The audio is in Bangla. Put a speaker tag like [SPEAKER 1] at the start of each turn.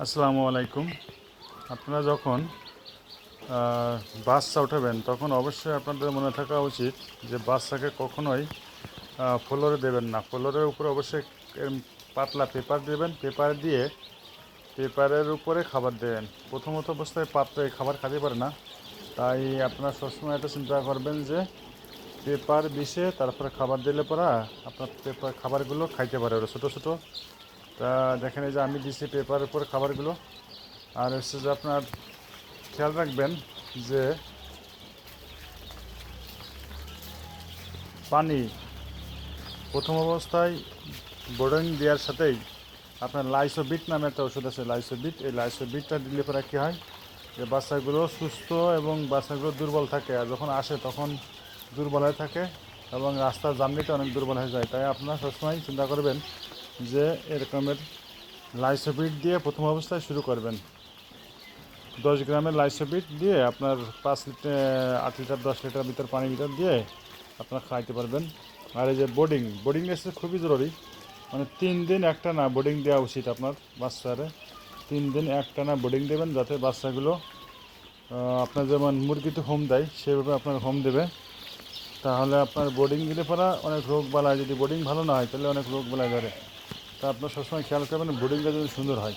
[SPEAKER 1] আসসালামু আলাইকুম। আপনারা যখন বাচ্চা উঠাবেন তখন অবশ্যই আপনাদের মনে থাকা উচিত যে বাচ্চাকে কখনোই ফ্লোরে দেবেন না। ফ্লোরের উপরে অবশ্যই এরম পাতলা পেপার দেবেন। পেপারের উপরে খাবার দেবেন। প্রথমত অবস্থায় পাত্রে খাবার খেতে পারে না, তাই আপনারা সবসময় এটা চিন্তা করবেন যে পেপার বিছে তারপরে খাবার দিলে পরা আপনার পেপার খাবারগুলো খাইতে পারে ওরা ছোটো ছোটো। তা দেখেন এই যে আমি দিছি পেপারের উপরে খাবারগুলো। আর হচ্ছে যে আপনার খেয়াল রাখবেন যে পানি প্রথম অবস্থায় বোর্ডিং দেওয়ার সাথেই আপনার লাইসোবিট নামে একটা ওষুধ আছে, লাইসোবিট। এই লাইসোবিটটা দিলে পরে কী হয় যে বাচ্চাগুলো সুস্থ এবং বাচ্চাগুলো দুর্বল থাকে, আর যখন আসে তখন দুর্বল হয়ে থাকে এবং রাস্তার জার্নিটা অনেক দুর্বল হয়ে যায়। তাই আপনারা সবসময় চিন্তা করবেন যে এরকমের লাইসোবিট দিয়ে প্রথম অবস্থায় শুরু করবেন। 10 গ্রামের লাইসোবিট দিয়ে আপনার 8 লিটার 10 লিটার ভিতর পানির ভিতর দিয়ে আপনারা খাইতে পারবেন। আর এই যে বোর্ডিং এসে খুবই জরুরি, মানে 3 দিন একটা না বোর্ডিং দেওয়া উচিত আপনার বাচ্চারে। 3 দিন একটা না বোর্ডিং দেবেন, যাতে বাচ্চাগুলো আপনার যেমন মুরগিতে হোম দেয় সেভাবে আপনার হোম দেবে। তাহলে আপনার বোর্ডিং দিলে পরা অনেক রোগ বালায়, যদি বোর্ডিং ভালো না হয় তাহলে অনেক রোগ বালায় ধরে। তা আপনার সবসময় খেয়াল করবেন বোর্ডিংটা যদি সুন্দর হয়।